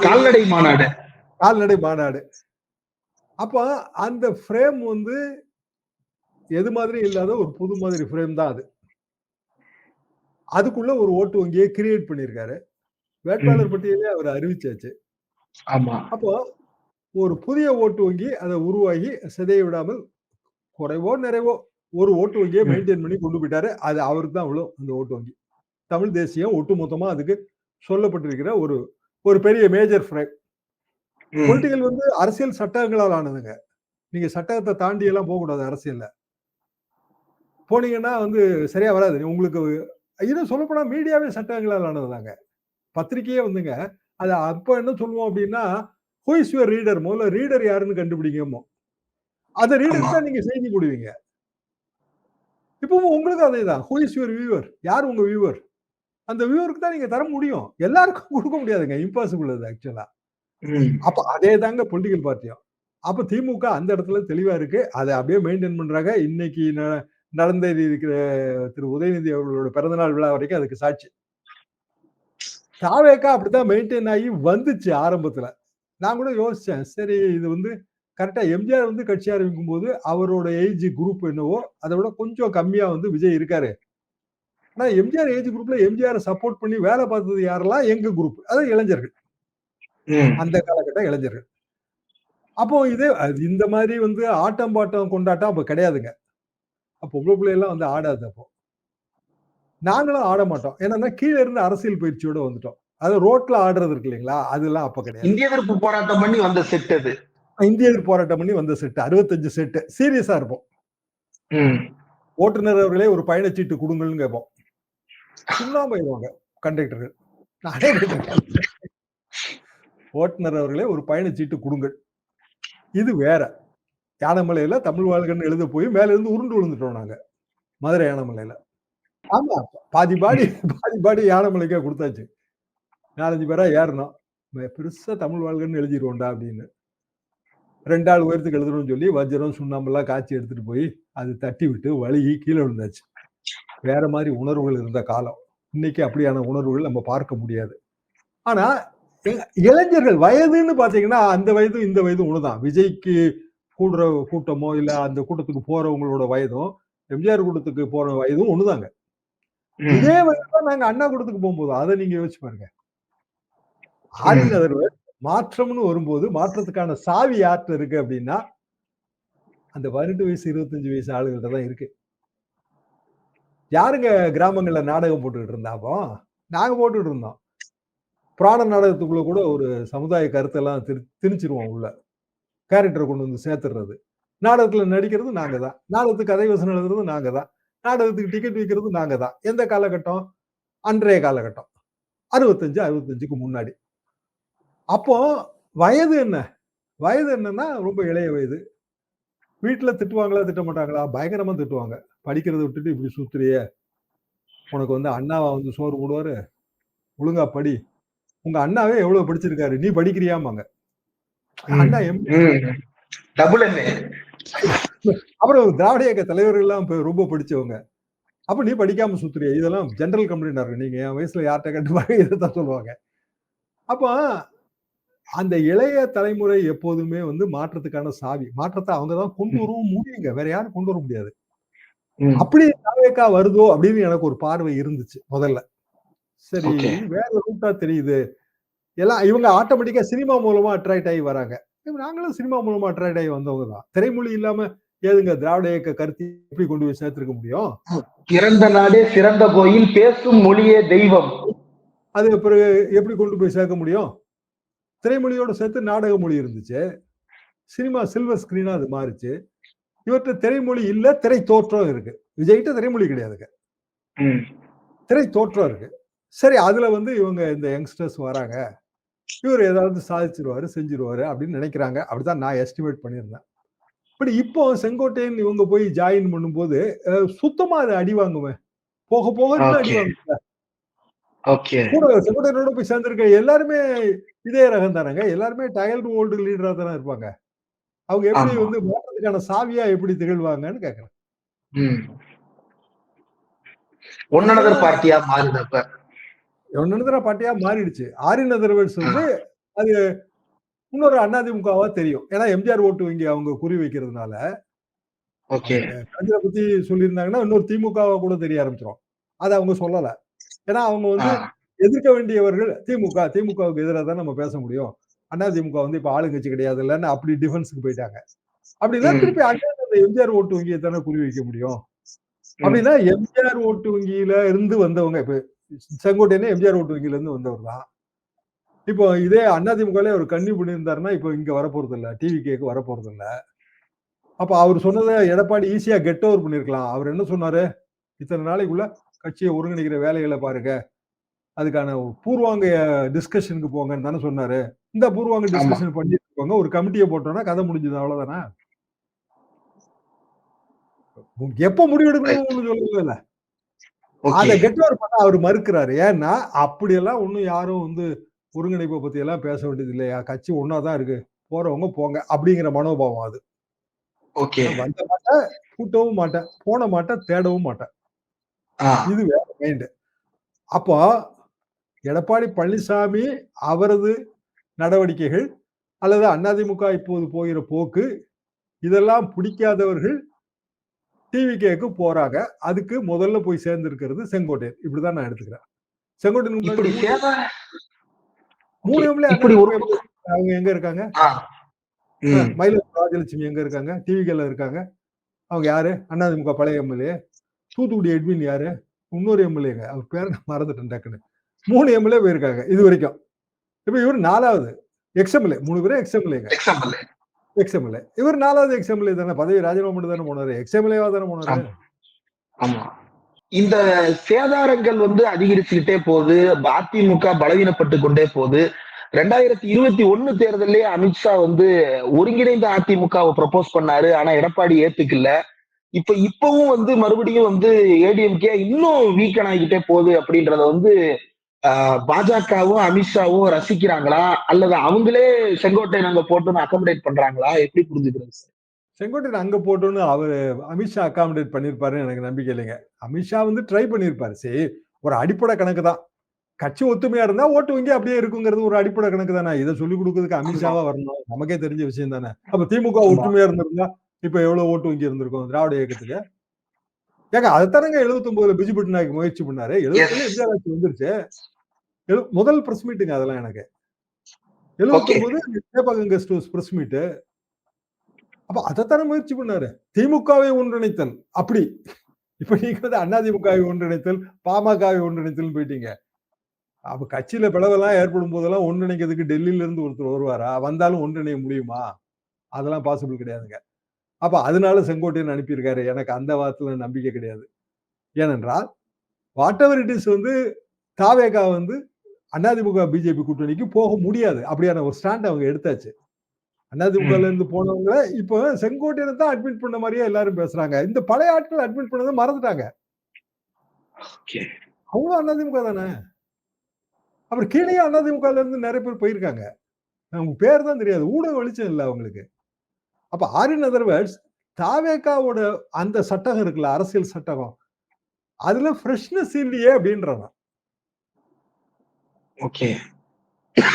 கால்நடை மாநாடு. கால்நடை மாநாடு. அப்ப அந்த ஃப்ரேம் வந்து எது மாதிரி இல்லாத ஒரு புது மாதிரி ஃப்ரேம் தான் அது. அதுக்குள்ள ஒரு ஓட்டு வங்கியை கிரியேட் பண்ணியிருக்காரு. வேட்பாளர் பட்டியலே அவர் அறிவிச்சாச்சு. ஆமா. அப்போ ஒரு புதிய ஓட்டு வங்கி அதை உருவாகி சிதைய விடாமல் குறைவோ நிறைவோ ஒரு ஓட்டு வங்கியை மெயின்டைன் பண்ணி கொண்டு போயிட்டாரு. அது அவருக்கு தான் விழும் அந்த ஓட்டு வங்கி. தமிழ் தேசியம் ஒட்டுமொத்தமா அதுக்கு சொல்லப்பட்டிருக்கிற ஒரு ஒரு பெரிய மேஜர் ஃப்ரேம். பொலிட்டிக்கல் வந்து அரசியல் சட்டங்களால் ஆனதுங்க. நீங்க சட்டத்தை தாண்டி எல்லாம் போகக்கூடாது அரசியல்ல. போனீங்கன்னா வந்து சரியா வராது. உங்களுக்கு இன்னும் சொல்லப்போனா மீடியாவே சட்டங்களால் ஆனதுதாங்க. பத்திரிகையே வந்துங்க அது அப்ப என்ன சொல்லுவோம் அப்படின்னா ஹூ இஸ் யுவர் ரீடர்? முதல்ல ரீடர் யாருன்னு கண்டுபிடிங்கமோ. அந்த ரீடர் தான் நீங்க செய்தி போடுவீங்க. இப்பவும் உங்களுக்கு அதேதான். Who is your viewer? யார் உங்க வியூவர்? அந்த வியூவருக்கு தான் நீங்க தர முடியும். எல்லாருக்கும் கொடுக்க முடியாதுங்க. இம்பாசிபிள் அது ஆக்சுவலா. ம். அப்ப அதே தாங்க பொலிட்டிக்கல் பார்ட்டியும். அப்ப திமுக அந்த இடத்துல தெளிவா இருக்கு. அத அப்படியே மெயின்டெயின் பண்றாங்க. இன்னைக்கு நடந்த இருக்கிற திரு உதயநிதி அவர்களோட பிறந்தநாள் விழா வரைக்கும் அதுக்கு சாட்சி. தாவேகா அப்படித்தான் மெயின்டெயின் ஆகி வந்துச்சு ஆரம்பத்துல. நான் கூட யோசிச்சேன். சரி இது வந்து கரெக்ட்டா எம்ஜிஆர் வந்து கட்சி ஆரம்பிக்கும்போது அவரோட ஏஜ் குரூப் என்னவோ, அத விட கொஞ்சம் கம்மியா வந்து விஜய் இருக்காரு. ஆனா எம்ஜிஆர் ஏஜ் குரூப்ல எம்ஜிஆர் சப்போர்ட் பண்ணி வேலை பார்த்தது யாரெல்லாம்? எங்க குரூப். அதாவது இளைஞர்கள். ம். அந்த காலகட்ட இளைஞர்கள். அப்போ இதே இந்த மாதிரி வந்து ஆட்டம், பாட்டம், கொண்டாட்டம் அப்ப கிடையாதுங்க. அப்ப பொம்பள பிள்ளைலாம் வந்து ஆடாது அப்போ. நாங்களும் ஆட மாட்டோம். என்னன்னா கீழ இருந்து அரசியல் பயிற்சியோட வந்துட்டோம். அது ரோட்ல ஆடுறது இருக்கு இல்லைங்களா? அதெல்லாம் அப்ப கிடையாது. இந்திய எதிர்ப்பு போராட்டம் பண்ணி வந்த செட் அது. இந்திய எதிர்ப்பு போராட்டம் பண்ணி வந்த செட் 65 செட். சீரியஸா இருப்போம். ம். ஓட்டுநர் அவர்களே ஒரு பயணச்சீட்டு குடுங்கள்னு கேட்போம். சுண்ணாம்பு கண்டக்டர்கள். நானே கேட்டிருக்கேன். ஓட்டுநர் அவர்களே ஒரு பயணச்சீட்டு குடுங்கள். இது வேற. யானமலையில தமிழ் வாழ்கன்னு எழுத போய் மேல இருந்து உருண்டு விழுந்துட்டோம் நாங்க. மதுரை யானமலையில. ஆமா. பாதி பாடி பாதி பாடி யானமலைக்கே குடுத்தாச்சு. 4, 5 பேரா ஏறணும். பெருசா தமிழ் வாழ்கன்னு எழுதிருவோம்டா அப்படின்னு. 2 ஆள் உயரத்துக்கு எழுதணும்னு சொல்லி வஜ்ரம், சுண்ணாம்பெல்லாம் காய்ச்சி எடுத்துட்டு போய் அது தட்டி விட்டு வழுகி கீழ விழுந்தாச்சு. வேற மாரி உணர்வுகள் இருந்த காலம். இன்னைக்கு அப்படியான உணர்வுகள் நம்ம பார்க்க முடியாது. ஆனா இளைஞர்கள் வயதுன்னு பாத்தீங்கன்னா அந்த வயதும் இந்த வயதும் ஒண்ணுதான். விஜய்க்கு கூடுற கூட்டமோ இல்ல அந்த கூட்டத்துக்கு போறவங்களோட வயதும் எம்ஜிஆர் கூட்டத்துக்கு போற வயதும் ஒண்ணுதாங்க. ம். இதே வயதுதான் நாங்க அண்ணா கூட்டத்துக்கு போகும்போது. அதை நீங்க யோசிச்சு பாருங்க. ம். ஆரின் அதர்வன் மாற்றம்னு வரும்போது மாற்றத்துக்கான சாவி யார்கிட்ட இருக்கு அப்படின்னா அந்த 18 வயசு 25 வயசு ஆளுகள்ட்ட தான் இருக்கு. யாருங்க கிராமங்கள்ல நாடகம் போட்டுக்கிட்டு இருந்தா அப்போ? நாங்க போட்டுட்டு இருந்தோம். புராண நாடகத்துக்குள்ள கூட ஒரு சமுதாய கருத்தெல்லாம் திணிச்சிருவோம் உள்ள. கேரக்டர கொண்டு வந்து சேர்த்துடுறது. நாடகத்துல நடிக்கிறது நாங்க தான். நாடகத்துக்கு கதை வசனம் எழுதுறது நாங்க தான். நாடகத்துக்கு டிக்கெட் விக்கிறது நாங்க தான். எந்த காலகட்டம்? அன்றைய காலகட்டம். 65, 65க்கு முன்னாடி. அப்போ வயது என்ன? வயது என்னன்னா ரொம்ப இளைய வயது. வீட்ல திட்டுவாங்களா? திட்ட மாட்டாங்களா? பயங்கரமா திட்டுவாங்க. படிக்கிறத விட்டுட்டு இப்படி சுத்துறியே! உனக்கு வந்து அண்ணாவா வந்து சோறு போடுவாரு? ஒழுங்கா படி. உங்க அண்ணாவே எவ்வளவு படிச்சிருக்காரு? நீ படிக்கிறியாம்பாங்க. ம். அண்ணா ம். Double MA. அப்புறம் திராவிட இயக்க தலைவர்கள்லாம் ரொம்ப படிச்சவங்க. அப்ப நீ படிக்காம சுத்துறியா? இதெல்லாம் ஜெனரல் கம்ப்ளைண்டா இருக்கு. நீங்க என் வயசுல யார்ட்ட கேட்டு பாருங்க இதத்தான் சொல்லுவாங்க. அப்ப அந்த இளைய தலைமுறை எப்போதுமே வந்து மாற்றத்துக்கான சாவி. மாற்றத்த அவங்க தான் கொண்டு வரவும் முடியுங்க. வேற யாரும் கொண்டு வர முடியாது. ம். அப்படி தாவேக்கா வருதோ அப்படின்னு எனக்கு ஒரு பார்வை இருந்துச்சு முதல்ல. சரி ஓகே. இது வேற ரூட்டா தெரியுது. எல்லாம் இவங்க ஆட்டோமேட்டிக்கா சினிமா மூலமா அட்ராக்ட் ஆகி வராங்க. நாங்களும் சினிமா மூலமா அட்ராக்ட் ஆகி வந்தவங்க தான். திரைமொழி இல்லாம ஏதுங்க திராவிட இயக்க கருத்தை எப்படி கொண்டு போய் சேர்த்திருக்க முடியும்? பிறந்த நாடே சிறந்த கோயில், பேசும் மொழியே தெய்வம். அது பிறகு எப்படி கொண்டு போய் சேர்க்க முடியும்? திரைமொழியோட சேர்த்து நாடக மொழி இருந்துச்சு. சினிமா சில்வர் ஸ்கிரீனா அது மாறுச்சு. இவர்கிட்ட திரைமொழி இல்ல, திரை தோற்றம் இருக்கு. விஜய்கிட்ட திரைமொழி கிடையாதுங்க. ம். திரை தோற்றம் இருக்கு. சரி அதுல வந்து இவங்க இந்த யங்ஸ்டர்ஸ் வராங்க. இவர் ஏதாவது சாதிச்சிருவாரு, செஞ்சிருவாரு அப்படின்னு நினைக்கிறாங்க. அப்படிதான் நான் எஸ்டிமேட் பண்ணியிருந்தேன். பட் இப்போ செங்கோட்டையன் இவங்க போய் ஜாயின் பண்ணும்போது சுத்தமா அது அடி வாங்குவேன். போக போக இன்னும் அடி ஓகே. வாங்குங்க. ஓகே. கூட செங்கோட்டையனோட போய் சேர்ந்திருக்க எல்லாருமே இதே ரகம் தானங்க. எல்லாருமே டயர்டு ஓல்டு லீடரா தானே இருப்பாங்க. அவங்க எப்படி ஆமா. வந்து மாற்றத்துக்கான சாவியா எப்படி திகழ்வாங்கன்னு கேட்கிறேன். ம். ஒன் அனதர் அதெல்லாம் பார்ட்டியா மாறுது அப்ப. ஒன்னொன்னுதர பாட்டியா மாறிடுச்சு. ஆரின் அதர்வேல்ஸ் ஆ. வந்து அது இன்னொரு அதிமுகவா தெரியும். ஏன்னா எம்ஜிஆர் ஓட்டு வங்கி அவங்க குறி வைக்கிறதுனால, ஓகே. அவங்க கலைஞர பத்தி சொல்லியிருந்தாங்கன்னா, இன்னொரு திமுகவா கூட தெரிய ஆரம்பிச்சுரும். அத அவங்க சொல்லல. ஏன்னா அவங்க ஆ. வந்து எதிர்க்க வேண்டியவர்கள் திமுக. திமுகவுக்கு எதிரா தான் நம்ம பேச முடியும். அதிமுக வந்து இப்ப ஆளுங்கட்சி கிடையாதுல்லன்னு அப்படி டிஃபென்ஸ்க்கு போயிட்டாங்க. அப்படின்னா ம். திருப்பி அகைன் அந்த எம்ஜிஆர் ஓட்டு வங்கிய தானே குறி வைக்க முடியும். ம். அப்படின்னா எம்ஜிஆர் ஓட்டு வங்கியில இருந்து வந்தவங்க இப்ப செங்கோட்டையனே எம்ஜிஆர் ஓட்டு வங்கியில இருந்து வந்தவர் தான். இப்போ இதே அதிமுகலே அவர் கன்னி பண்ணியிருந்தாருன்னா, இப்போ இங்க வரப்போறது இல்ல. டிவிகேக்கு வரப்போறது இல்ல. அப்ப அவரு சொன்னத எடப்பாடி ஈஸியா கெட் ஓவர் பண்ணியிருக்கலாம். அவர் என்ன சொன்னாரு? இத்தன நாளைக்குள்ள கட்சிய ஒருங்கிணைக்கிற வேலைகள பாருங்க. அதுக்கான பூர்வாங்க டிஸ்கஷனுக்கு போங்கன்னு தானே சொன்னாரு. இந்த பூர்வாங்க ஆமா. டிஸ்கஷன் பண்ணிட்டு இருக்கோங்க. ஒரு கமிட்டிய போட்டோம்னா கதை முடிஞ்சது அவ்வளவுதானே. எப்ப ரைட். முடிவெடுக்கணும்னு சொல்லல. அதை கெட் ஓவர் பண்ண அவர் மறுக்கிறாரு. ஏன்னா அப்படியெல்லாம் ஒன்னும் யாரும் வந்து ஒருங்கிணைப்பை பத்தி எல்லாம் பேச வேண்டியது இல்லையா, கட்சி ஒன்னாதான் இருக்கு, போறவங்க போங்க அப்படிங்கிற மனோபாவம் அது. வந்த மாட்டேன், கூட்டவும் மாட்டேன், போன மாட்டேன், தேடவும் மாட்டேன். இது வேற மைண்ட். அப்போ எடப்பாடி பழனிசாமி அவரது நடவடிக்கைகள் அல்லது அதிமுக இப்போது போகிற போக்கு இதெல்லாம் பிடிக்காதவர்கள் டிவிகேக்கு போறாங்க. அதுக்கு முதல்ல போய் சேர்ந்து இருக்கிறது செங்கோட்டையன். இப்படிதான் நான் எடுத்துக்கிறேன். செங்கோட்டையன் 3 எம்எல்ஏ அவங்க எங்க இருக்காங்க? மயிலாடுதுறை ராஜலட்சுமி எங்க இருக்காங்க? டிவிகேல இருக்காங்க. அவங்க யாரு? அதிமுக பழைய எம்எல்ஏ. தூத்துக்குடி எட்வின் யாரு? இன்னொரு எம்எல்ஏங்க, அவர் பேர் நான் மறந்துட்டேன் டக்குன்னு. 3 எம்எல்ஏ போயிருக்காங்க இது வரைக்கும். இப்ப இவர் 4வது எக்ஸ்எம்எல்ஏ. 3 பேரும் எக்ஸ்எம்எல்ஏங்க. எக்ஸ்எம்எல்ஏ. இவர் 4வது எக்ஸ்எம்எல்ஏ தானே, பதவி ராஜினாமா பண்ணி தானே போனாரு, எக்ஸ்எம்எல்ஏவா தானே போனாரு. இந்த சேதாரங்கள் வந்து அதிகரிச்சுக்கிட்டே போகுது, அதிமுக பலவீனப்பட்டு கொண்டே போகுது. 2021 தேர்தலே அமித்ஷா வந்து ஒருங்கிணைந்த அதிமுகவை ப்ரப்போஸ் பண்ணாரு, ஆனா எடப்பாடி ஏத்துக்கல. இப்பவும் வந்து மறுபடியும் வந்து ஏடிஎம்கே இன்னும் வீக்கன் ஆகிக்கிட்டே போகுது அப்படின்றத வந்து பாஜகவும் அமித்ஷாவும் ரசிக்கிறாங்களா, அல்லது அவங்களே செங்கோட்டையன் அங்க போட்டு அகாமடேட் பண்றாங்களா, எப்படி புரிஞ்சுக்கிறது சார்? செங்கோட்டையன் அங்க போட்டோன்னு அவர் அமித்ஷா அகாமடேட் பண்ணிருப்பாருன்னு எனக்கு நம்பிக்கை இல்லைங்க. அமித்ஷா வந்து ட்ரை பண்ணிருப்பாரு. சரி, ஒரு அடிப்படை கணக்கு தான். கட்சி ஒத்துமையா இருந்தா ஓட்டு வங்கி அப்படியே இருக்குங்கிறது ஒரு அடிப்படை கணக்கு தானே. இதை சொல்லிக் கொடுக்கறதுக்கு அமித்ஷாவா வரணும்? நமக்கே தெரிஞ்ச விஷயம் தானே. அப்ப திமுக ஒற்றுமையா இருந்திருந்தா இப்ப எவ்வளவு ஓட்டு வங்கி இருந்திருக்கும் திராவிட இயக்கத்துக்கு? ஏங்க அதைத்தானங்க 79ல பிஜு பட்நாயக் முயற்சி பண்ணாரு. 77 இந்தியா ஆட்சி வந்துருச்சு. முதல் பிரஸ் மீட்டுங்க அதெல்லாம் எனக்கு. 79 Chepauk guest house press meet. அப்ப அதைத்தானே முயற்சி பண்ணாரு. திமுகவை ஒன்றிணைத்தல் அப்படி. இப்ப நீங்க வந்து அதிமுகவை ஒன்றிணைத்தல், பாமகவை ஒன்றிணைத்தல் போயிட்டீங்க. அப்ப கட்சியில பிளவெல்லாம் ஏற்படும் போதெல்லாம் ஒன்றிணைக்கிறதுக்கு டெல்லியில இருந்து ஒருத்தர் வருவாரா? வந்தாலும் ஒன்றிணைய முடியுமா? அதெல்லாம் பாசிபிள் கிடையாதுங்க. அப்ப அதனால செங்கோட்டையன் அனுப்பியிருக்காரு. எனக்கு அந்த வார்த்தையில நம்பிக்கை கிடையாது. ஏனென்றால் வாட் எவர் இட் இஸ் வந்து தாவேகா வந்து அதிமுக பிஜேபி கூட்டணிக்கு போக முடியாது. அப்படியான ஒரு ஸ்டாண்ட் அவங்க எடுத்தாச்சு. அதிமுகல இருந்து போனவங்க இப்ப செங்கோட்டையனை தான் அட்மிட் பண்ண மாதிரியே எல்லாரும் பேசுறாங்க. இந்த பழைய ஆட்கள் அட்மிட் பண்ணதை மறந்துட்டாங்க. அவங்களும் அதிமுக தானே. அப்புறம் கீழே அதிமுகல இருந்து நிறைய பேர் போயிருக்காங்க. அவங்க பேர் தான் தெரியாது. ஊடக வெளிச்சம் இல்லை அவங்களுக்கு. அப்ப ஆரின் அதர்வேர்ட்ஸ் தாவேகாவோட அந்த சட்டகம் இருக்குல்ல, அரசியல் சட்டகம், அதுல ஃப்ரெஷ்னஸ் இல்லையே அப்படின்றாங்க.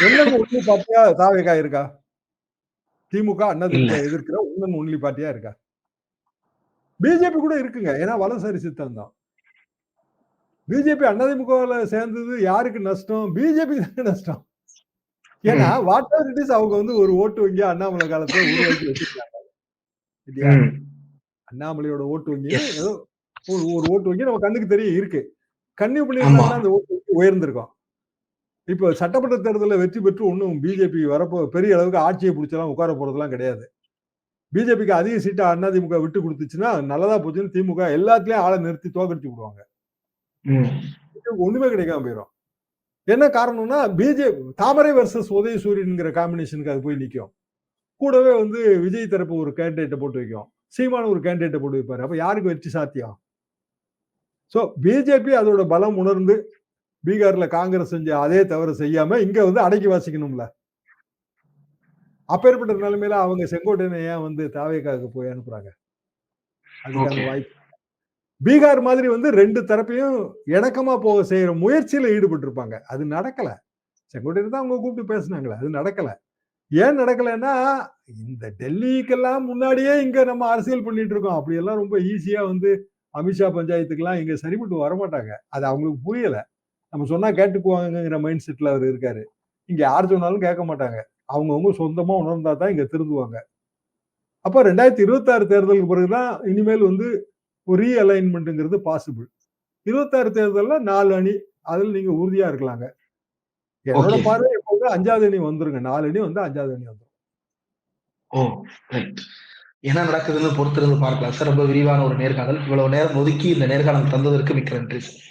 என்னங்க ஒன்லி பார்ட்டியா தாவேகா இருக்கா? திமுக அதிமுக எதிர்க்கிற ஒன்லி பார்ட்டியா இருக்கா? பிஜேபி கூட இருக்குங்க. ஏன்னா வலதுசாரி சித்தாந்தம். பிஜேபி அதிமுகவில் சேர்ந்தது யாருக்கு நஷ்டம்? பிஜேபி தான் நஷ்டம். ஏன்னா வாட் எவர் இட் இஸ் அவங்க வந்து ஒரு ஓட்டு வங்கி அண்ணாமலை காலத்துல உருவாக்கி வச்சிருக்காங்க இல்லையா? அண்ணாமலையோட ஓட்டு வங்கி ஏதோ ஒரு ஓட்டு வங்கி நம்ம கண்ணுக்கு தெரிய இருக்கு. கன்னியூ பண்ணிருந்தாங்கன்னா அந்த ஓட்டு வங்கி உயர்ந்திருக்கும். இப்ப சட்டமன்ற தேர்தலில் வெற்றி பெற்று ஒன்னும் பிஜேபி வரப்போ பெரிய அளவுக்கு ஆட்சியை பிடிச்சலாம் உட்கார போறதெல்லாம் கிடையாது. பிஜேபிக்கு அதிக சீட்டை அதிமுக விட்டு கொடுத்துச்சுன்னா நல்லதா போச்சுன்னு திமுக எல்லாத்துலயும் ஆளை நிறுத்தி தோக்கடிச்சு விடுவாங்க. ஒண்ணுமே கிடைக்காம போயிடும். என்ன காரணம்னா தாமரை வர்சஸ் உதயசூரியன்ங்கிற காம்பினேஷனுக்கு அது போய் நிற்கும். கூடவே வந்து விஜய் தரப்பு ஒரு கேண்டிடேட்டை போட்டு வைக்கும், சீமான ஒரு கேண்டிடேட்டை போட்டு வைப்பாரு. அப்ப யாருக்கு வெற்றி சாத்தியம்? சோ பிஜேபி அதோட பலம் உணர்ந்து பீகார்ல காங்கிரஸ் செஞ்ச அதே தவிர செய்யாம இங்க வந்து அடக்கி வாசிக்கணும்ல. அப்பேற்பட்ட நிலைமையில அவங்க செங்கோட்டையனை ஏன் வந்து தாவேகாவுக்கு போய் அனுப்புறாங்க? அதுக்கான வாய்ப்பு. பீகார் மாதிரி வந்து 2 தரப்பையும் இணக்கமா போக செய்யற முயற்சியில ஈடுபட்டு இருப்பாங்க. அது நடக்கல. செங்கோட்டையன் தான் அவங்க கூப்பிட்டு பேசினாங்களே, அது நடக்கல. ஏன் நடக்கலன்னா இந்த டெல்லிக்கெல்லாம் முன்னாடியே இங்க நம்ம அரசியல் பண்ணிட்டு இருக்கோம். அப்படி எல்லாம் ரொம்ப ஈஸியா வந்து அமித்ஷா பஞ்சாயத்துக்கெல்லாம் இங்க சரிபட்டு வரமாட்டாங்க. அது அவங்களுக்கு புரியல. நம்ம சொன்னா கேட்டுக்குவாங்கிற மைண்ட் செட்ல அவர் இருக்காரு. இங்க யார் சொன்னாலும் கேட்க மாட்டாங்க. அவங்கவுங்க சொந்தமா உணர்ந்தா தான் இங்க திருந்துவாங்க. அப்ப 2026 தேர்தலுக்கு பிறகுதான் இனிமேல் வந்து ஒரு ரீஅலைன்மெண்ட்ங்கிறது பாசிபிள். 26 தேர்தல்ல 4 அணி, அதுல நீங்க உறுதியா இருக்கலாங்க. என்னோட பார்வை எப்போது 5வது அணி வந்துருங்க. 4 அணி வந்து 5வது அணி வந்துரும். என்ன நடக்குதுன்னு பொறுத்திருந்து பார்க்கலாம் சார். ரொம்ப விரிவான ஒரு நேர்காணல். இவ்வளவு நேரம் ஒதுக்கி இந்த நேர்காணல் தந்ததற்கு மிக்க நன்றி சார்.